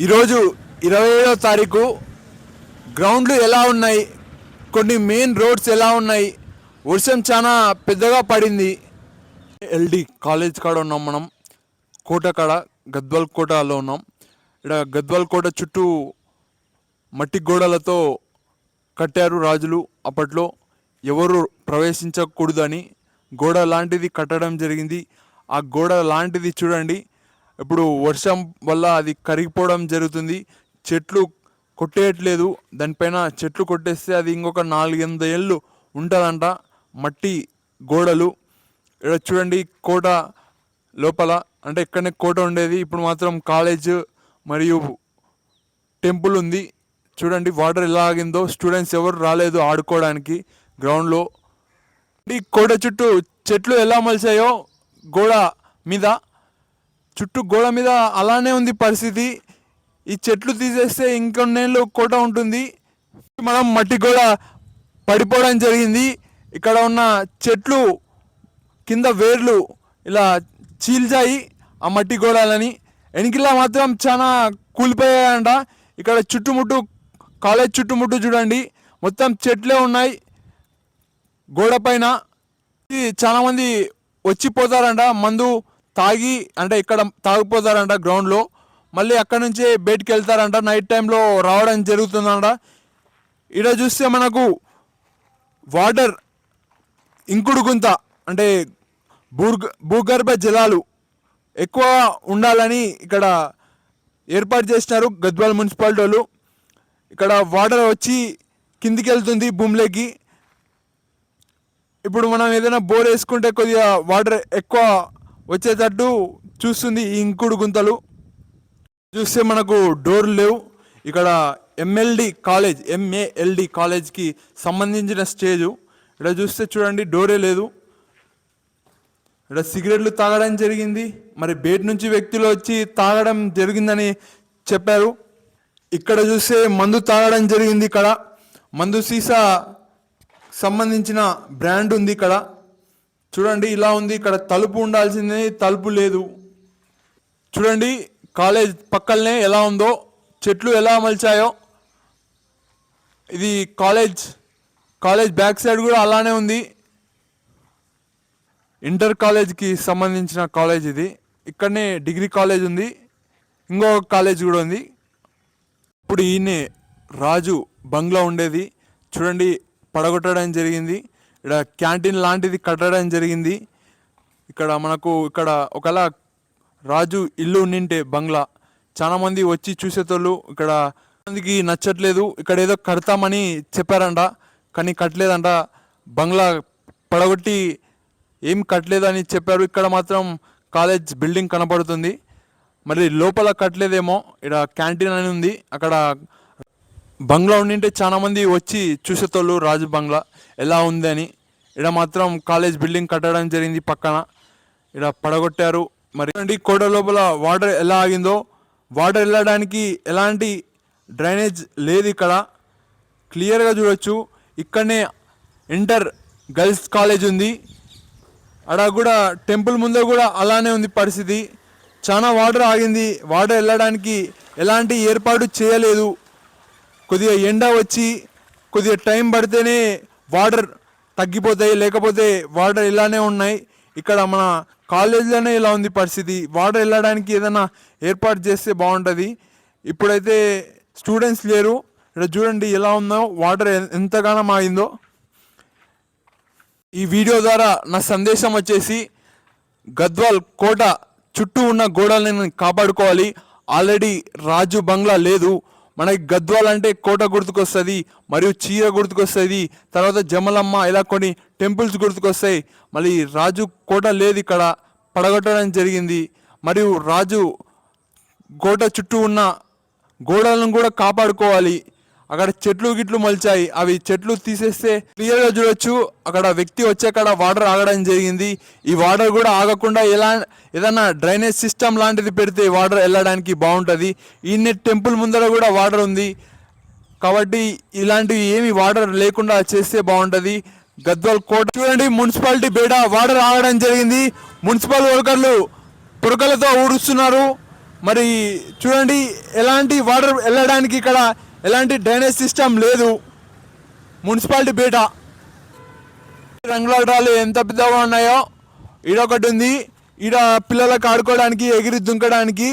ఈరోజు 27వ తారీఖు గ్రౌండ్లు ఎలా ఉన్నాయి, కొన్ని మెయిన్ రోడ్స్ ఎలా ఉన్నాయి. వర్షం చాలా పెద్దగా పడింది. ఎల్డి కాలేజ్ కాడ ఉన్నాం మనం. కోట కాడ గద్వాల్ కోటలో ఉన్నాం. ఇక్కడ గద్వాల్ కోట చుట్టూ మట్టి గోడలతో కట్టారు రాజులు. అప్పట్లో ఎవరు ప్రవేశించకూడదని గోడ లాంటిది కట్టడం జరిగింది. ఆ గోడ లాంటిది చూడండి, ఇప్పుడు వర్షం వల్ల అది కరిగిపోవడం జరుగుతుంది. చెట్లు కొట్టేయట్లేదు, దానిపైన చెట్లు కొట్టేస్తే అది ఇంకొక 4-8 ఏళ్ళు ఉంటుందంట. మట్టి గోడలు. ఇక్కడ చూడండి, కోట లోపల అంటే ఇక్కడనే కోట ఉండేది, ఇప్పుడు మాత్రం కాలేజ్ మరియు టెంపుల్ ఉంది. చూడండి వాటర్ ఎలా ఆగిందో. స్టూడెంట్స్ ఎవరు రాలేదు ఆడుకోవడానికి గ్రౌండ్లో. ఈ కోట చుట్టూ చెట్లు ఎలా మలిచాయో గోడ మీద, చుట్టూ గోడ మీద అలానే ఉంది పరిస్థితి. ఈ చెట్లు తీసేస్తే ఇంకొన్నేళ్ళు కోట ఉంటుంది. మనం మట్టి గోడ పడిపోవడం జరిగింది. ఇక్కడ ఉన్న చెట్లు కింద వేర్లు ఇలా చీల్చాయి ఆ మట్టి గోడలని. వెనకిలా మాత్రం చాలా కూలిపోయాయంట. ఇక్కడ చుట్టుముట్టు కాలేజ్ చుట్టుముట్టు చూడండి, మొత్తం చెట్లే ఉన్నాయి గోడ పైన. చాలామంది వచ్చిపోతారంట, మందు తాగి అంటే ఇక్కడ తాగిపోతారంట గ్రౌండ్లో. మళ్ళీ అక్కడ నుంచే బయటికి వెళ్తారంట, నైట్ టైంలో రావడం జరుగుతుందంట. ఇక్కడ చూస్తే మనకు వాటర్ ఇంకుడు గుంత అంటే భూగర్భ జలాలు ఎక్కువ ఉండాలని ఇక్కడ ఏర్పాటు చేసినారు గద్వాల్ మున్సిపాలిటీ వాళ్ళు. ఇక్కడ వాటర్ వచ్చి కిందికి వెళ్తుంది భూమిలోకి. ఇప్పుడు మనం ఏదైనా బోర్ వేసుకుంటే కొద్దిగా వాటర్ ఎక్కువ వచ్చేటట్టు చూస్తుంది ఈ ఇంకుడు గుంతలు. చూస్తే మనకు డోర్లు లేవు. ఇక్కడ ఎంఏఎల్డి కాలేజ్కి సంబంధించిన స్టేజు. ఇక్కడ చూస్తే చూడండి, డోరే లేదు. ఇక్కడ సిగరెట్లు తాగడం జరిగింది. మరి బయట నుంచి వ్యక్తులు వచ్చి తాగడం జరిగిందని చెప్పారు. ఇక్కడ చూస్తే మందు తాగడం జరిగింది. ఇక్కడ మందు సీసా సంబంధించిన బ్రాండ్ ఉంది. ఇక్కడ చూడండి ఇలా ఉంది. ఇక్కడ తలుపు ఉండాల్సింది, తలుపు లేదు. చూడండి కాలేజ్ పక్కనే ఎలా ఉందో, చెట్లు ఎలా మలిచాయో. ఇది కాలేజ్ బ్యాక్ సైడ్ కూడా అలానే ఉంది. ఇంటర్ కాలేజ్కి సంబంధించిన కాలేజ్ ఇది. ఇక్కడనే డిగ్రీ కాలేజ్ ఉంది, ఇంకొక కాలేజ్ కూడా ఉంది. ఇప్పుడు ఈయనే రాజు బంగ్లా ఉండేది. చూడండి పడగొట్టడం జరిగింది. ఇక్కడ క్యాంటీన్ లాంటిది కట్టడం జరిగింది. ఇక్కడ మనకు ఒకలా రాజు ఇల్లు నింటే బంగ్లా, చాలామంది వచ్చి చూసేటోళ్ళు. ఇక్కడ మందికి నచ్చట్లేదు, ఇక్కడ ఏదో కడతామని చెప్పారంట కానీ కట్టలేదంట. బంగ్లా పడగొట్టి ఏం కట్టలేదని చెప్పారు. ఇక్కడ మాత్రం కాలేజ్ బిల్డింగ్ కనపడుతుంది, మరి లోపల కట్టలేదేమో. ఇక్కడ క్యాంటీన్ అని ఉంది. అక్కడ బంగ్లా ఉండింటే చాలామంది వచ్చి చూసేటోళ్ళు రాజు బంగ్లా ఎలా ఉంది అని. ఇక్కడ మాత్రం కాలేజ్ బిల్డింగ్ కట్టడం జరిగింది పక్కన. ఇక్కడ పడగొట్టారు. మరి కోట లోపల వాటర్ ఎలా ఆగిందో, వాటర్ వెళ్ళడానికి ఎలాంటి డ్రైనేజ్ లేదు. ఇక్కడ క్లియర్గా చూడొచ్చు. ఇక్కడనే ఇంటర్ గర్ల్స్ కాలేజ్ ఉంది. అక్కడ కూడా టెంపుల్ ముందు కూడా అలానే ఉంది పరిస్థితి. చాలా వాటర్ ఆగింది. వాటర్ వెళ్ళడానికి ఎలాంటి ఏర్పాటు చేయలేదు. కొద్దిగా ఎండ వచ్చి కొద్దిగా టైం పడితేనే వాటర్ తగ్గిపోతాయి, లేకపోతే వాటర్ ఇలానే ఉన్నాయి. ఇక్కడ మన కాలేజీలోనే ఇలా ఉంది పరిస్థితి. వాటర్ వెళ్ళడానికి ఏదైనా ఏర్పాటు చేస్తే బాగుంటుంది. ఇప్పుడైతే స్టూడెంట్స్ లేరు. ఇక్కడ చూడండి ఎలా ఉందో, వాటర్ ఎంతగానో ఆగిందో. ఈ వీడియో ద్వారా నా సందేశం వచ్చేసి, గద్వాల్ కోట చుట్టూ ఉన్న గోడలను కాపాడుకోవాలి. ఆల్రెడీ రాజు బంగ్లా లేదు. మనకి గద్వాల్ అంటే కోట గుర్తుకొస్తుంది, మరియు చీర గుర్తుకొస్తుంది, తర్వాత జమలమ్మ, ఇలా కొన్ని టెంపుల్స్ గుర్తుకొస్తాయి. మళ్ళీ రాజు కోట లేదు, ఇక్కడ పడగొట్టడం జరిగింది. మరియు రాజు కోట చుట్టూ ఉన్న గోడలను కూడా కాపాడుకోవాలి. అక్కడ చెట్లు గిట్లు మలిచాయి, అవి చెట్లు తీసేస్తే క్లియర్గా చూడొచ్చు. అక్కడ వ్యక్తి వచ్చే అక్కడ వాటర్ ఆగడం జరిగింది. ఈ వాటర్ కూడా ఆగకుండా ఏదైనా డ్రైనేజ్ సిస్టమ్ లాంటిది పెడితే వాటర్ వెళ్ళడానికి బాగుంటుంది. ఈ టెంపుల్ ముందర కూడా వాటర్ ఉంది కాబట్టి ఇలాంటివి ఏమి వాటర్ లేకుండా చేస్తే బాగుంటుంది. గద్వాల్ కోట చూడండి, మున్సిపాలిటీ బయట వాటర్ ఆగడం జరిగింది. మున్సిపల్ వర్కర్లు పురకలతో ఊడుస్తున్నారు. మరి చూడండి ఎలాంటి వాటర్ వెళ్ళడానికి ఇక్కడ ఎలాంటి డ్రైనేజ్ సిస్టమ్ లేదు. మున్సిపాలిటీ బేట రంగుల ఎంత పెద్దగా ఉన్నాయో ఈడొకటి ఉంది. ఈడ పిల్లలకు ఆడుకోవడానికి ఎగిరి దుంకడానికి,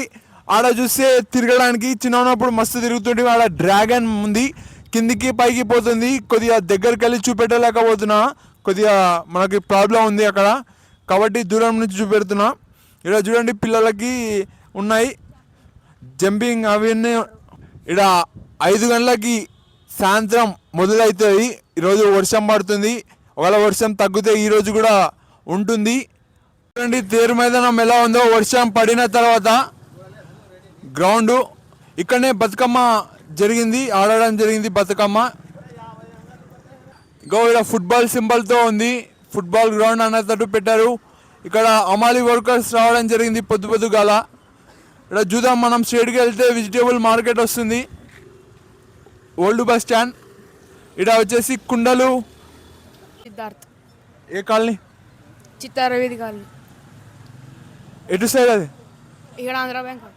ఆడ చూస్తే తిరగడానికి చిన్న ఉన్నప్పుడు మస్తు తిరుగుతుంటే ఆడ డ్రాగన్ ఉంది, కిందికి పైకి పోతుంది. కొద్దిగా దగ్గరికి వెళ్ళి చూపెట్టలేకపోతున్నా, కొద్దిగా మనకి ప్రాబ్లం ఉంది అక్కడ, కాబట్టి దూరం నుంచి చూపెడుతున్నా. ఇక్కడ చూడండి పిల్లలకి ఉన్నాయి జంపింగ్ అవన్నీ. ఇక్కడ 5 గంటలకి సాయంత్రం మొదలవుతుంది. ఈరోజు వర్షం పడుతుంది, ఒకవేళ వర్షం తగ్గితే ఈరోజు కూడా ఉంటుంది. చూడండి తేరు మైదానం ఎలా ఉందో వర్షం పడిన తర్వాత. గ్రౌండ్ ఇక్కడనే బతుకమ్మ జరిగింది, ఆడడం జరిగింది బతుకమ్మ. ఇక్కడ ఫుట్బాల్ సింబల్తో ఉంది, ఫుట్బాల్ గ్రౌండ్ అన్నట్టు పెట్టారు. ఇక్కడ అమాలి వర్కర్స్ రావడం జరిగింది పొద్దుగాల. ఇక్కడ చూద్దాం మనం స్ట్రేట్కి వెళ్తే వెజిటేబుల్ మార్కెట్ వస్తుంది, ఓల్డ్ బస్ స్టాండ్. ఇక్కడ వచ్చేసి కుండలు. సిద్ధార్థ్ ఏ కాలనీ? చిత్తారవీధి కాలనీ. ఎటు సైడ్ అది? ఇక్కడ ఆంధ్ర బ్యాంక్.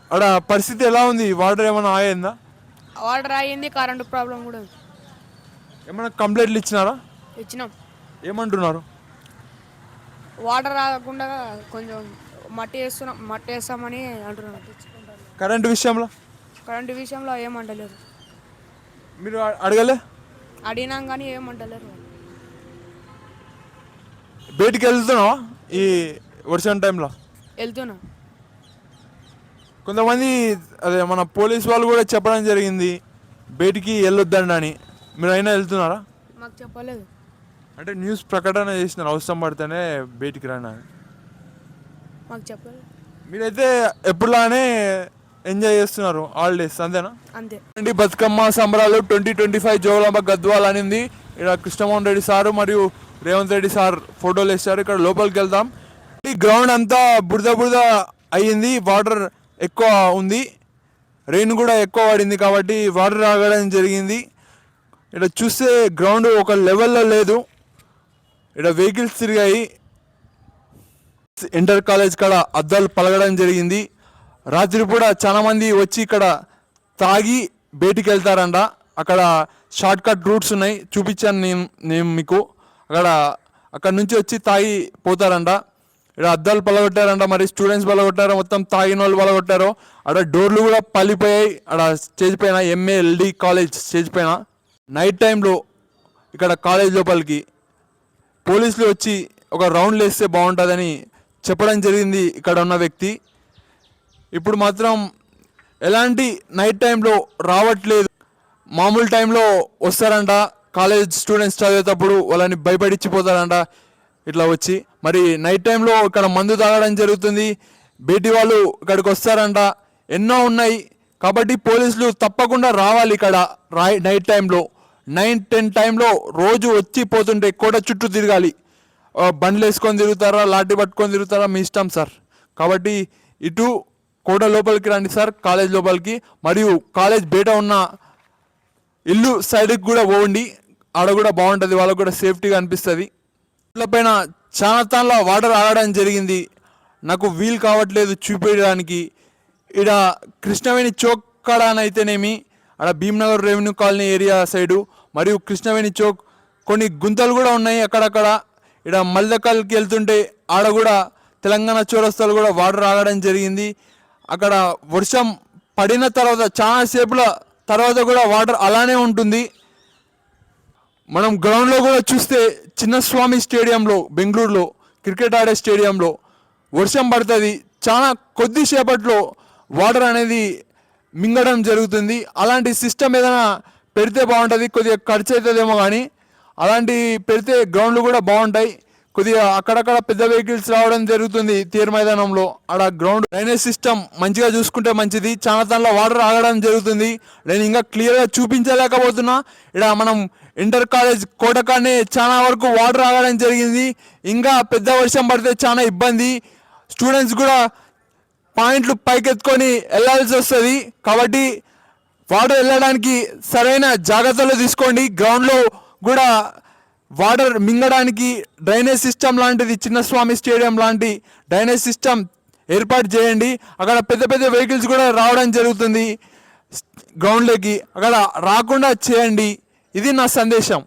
అక్కడ పరిస్థితి ఎలా ఉంది? వాటర్ ఏమైనా ఆయిందా? వాటర్ అయ్యింది, కరెంటు ప్రాబ్లం కూడా ఉంది. ఏమైనా కంప్లైంట్లు ఇచ్చినారా? ఇచ్చినాం. ఏమంటున్నారు? వాటర్ రాకుండా కొంచెం మట్టి వేస్తామని అంటున్నాం. కరెంటు విషయంలో? కరెంటు విషయంలో ఏమంటలేరు. మీరు అడగలే? అడిగినాం కానీ ఏమంటలేరు. బయటికి వెళ్తున్నావా ఈ వర్షం టైంలో? వెళ్తున్నా. కొంతమంది అదే మన పోలీస్ వాళ్ళు కూడా చెప్పడం జరిగింది బయటికి వెళ్ళొద్దండి అని. మీరు అయినా వెళ్తున్నారా? మాకు చెప్పలేదు. అంటే న్యూస్ ప్రకటన చేసినారు అవసరం పడితేనే బయటికి రాని. మాకు చెప్పలేదు. మీరైతే ఎప్పుడులానే ఎంజాయ్ చేస్తున్నారు హాలిడేస్, అంతేనా? అంతే. బతుకమ్మ సంబరాలు 2025 జోగులాంబ గద్వాల్ అనింది. ఇక్కడ కృష్ణమోహన్ రెడ్డి సారు మరియు రేవంత్ రెడ్డి సార్ ఫోటోలు వేస్తారు. ఇక్కడ లోపలికి వెళ్దాం. ఈ గ్రౌండ్ అంతా బురద అయ్యింది, వాటర్ ఎక్కువ ఉంది, రెయిన్ కూడా ఎక్కువ పడింది కాబట్టి వాటర్ రాగడం జరిగింది. ఇక్కడ చూస్తే గ్రౌండ్ ఒక లెవెల్లో లేదు, ఇక్కడ వెహికల్స్ తిరిగాయి. ఇంటర్ కాలేజ్ కాడ అద్దాలు పలగడం జరిగింది. రాత్రిపూట చాలామంది వచ్చి ఇక్కడ తాగి బయటికి వెళ్తారంట. అక్కడ షార్ట్ కట్ రూట్స్ ఉన్నాయి, చూపించాను నేను మీకు. అక్కడ నుంచి వచ్చి తాగి పోతారంట. ఇక్కడ అద్దాలు పలగొట్టారంట, మరి స్టూడెంట్స్ పలగొట్టారో మొత్తం తాగిన వాళ్ళు పలగొట్టారో. అక్కడ డోర్లు కూడా పలిపోయాయి. అక్కడ స్టేజ్ పైన ఎంఏఎల్డి కాలేజ్ స్టేజ్ పైన నైట్ టైంలో ఇక్కడ కాలేజ్ లోపలికి పోలీసులు వచ్చి ఒక రౌండ్లు వేస్తే బాగుంటుందని చెప్పడం జరిగింది ఇక్కడ ఉన్న వ్యక్తి. ఇప్పుడు మాత్రం ఎలాంటి నైట్ టైంలో రావట్లేదు, మామూలు టైంలో వస్తారంట. కాలేజ్ స్టూడెంట్స్ చదివేటప్పుడు వాళ్ళని భయపడిచ్చిపోతారంట ఇట్లా వచ్చి. మరి నైట్ టైంలో ఇక్కడ మందు తాగడం జరుగుతుంది, బయటి వాళ్ళు ఇక్కడికి వస్తారంట. ఎన్నో ఉన్నాయి కాబట్టి పోలీసులు తప్పకుండా రావాలి ఇక్కడ నైట్ టైంలో. 9-10 టైంలో రోజు వచ్చి పోతుంటే కోట చుట్టూ తిరగాలి. బండ్లు వేసుకొని తిరుగుతారా, లాఠీ పట్టుకొని తిరుగుతారా, మీ ఇష్టం సార్. కాబట్టి ఇటు కోట లోపలికి రండి సార్, కాలేజ్ లోపలికి. మరియు కాలేజ్ బయట ఉన్న ఇల్లు సైడ్కి కూడా పోండి, ఆడ కూడా బాగుంటుంది, వాళ్ళకు కూడా సేఫ్టీగా అనిపిస్తుంది. పైన చాలా తాన్లో వాటర్ ఆగడం జరిగింది, నాకు వీలు కావట్లేదు చూపించడానికి. ఇక్కడ కృష్ణవేణి చౌక్ కాడ అయితేనేమి, అక్కడ Bhimnagar revenue colony area side మరియు కృష్ణవేణి చౌక్ కొన్ని గుంతలు కూడా ఉన్నాయి అక్కడక్కడ. ఇక్కడ మల్దకల్కి వెళ్తుంటే ఆడ కూడా తెలంగాణ చౌరస్తాలు కూడా వాటర్ ఆగడం జరిగింది. అక్కడ వర్షం పడిన తర్వాత చాలా సేపుల తర్వాత కూడా వాటర్ అలానే ఉంటుంది. మనం గ్రౌండ్లో కూడా చూస్తే చిన్నస్వామి స్టేడియంలో, బెంగళూరులో క్రికెట్ ఆడే స్టేడియంలో వర్షం పడుతుంది, చాలా కొద్దిసేపట్లో వాటర్ అనేది మింగడం జరుగుతుంది. అలాంటి సిస్టమ్ ఏదైనా పెడితే బాగుంటుంది, కొద్దిగా ఖర్చు అవుతుందేమో కానీ అలాంటి పెడితే గ్రౌండ్లు కూడా బాగుంటాయి. కొద్దిగా అక్కడక్కడ పెద్ద వెహికల్స్ రావడం జరుగుతుంది తేరు మైదానంలో. ఆడ గ్రౌండ్ డ్రైనేజ్ సిస్టమ్ మంచిగా చూసుకుంటే మంచిది. చాలా దానిలో వాటర్ ఆగడం జరుగుతుంది. నేను ఇంకా క్లియర్గా చూపించలేకపోతున్నా. ఇక్కడ మనం ఇంటర్ కాలేజ్ కోటకానే చాలా వరకు వాటర్ ఆగడం జరిగింది. ఇంకా పెద్ద వర్షం పడితే చాలా ఇబ్బంది, స్టూడెంట్స్ కూడా పాయింట్లు పైకెత్తుకొని వెళ్ళాల్సి వస్తుంది. కాబట్టి వాటర్ వెళ్ళడానికి సరైన జాగ్రత్తలు తీసుకోండి. గ్రౌండ్లో కూడా వాటర్ మింగడానికి డ్రైనేజ్ సిస్టమ్ లాంటిది, చిన్నస్వామి స్టేడియం లాంటి డ్రైనేజ్ సిస్టమ్ ఏర్పాటు చేయండి. అక్కడ పెద్ద పెద్ద వెహికల్స్ కూడా రావడం జరుగుతుంది గ్రౌండ్లోకి, అక్కడ రాకుండా చేయండి. ఇది నా సందేశం.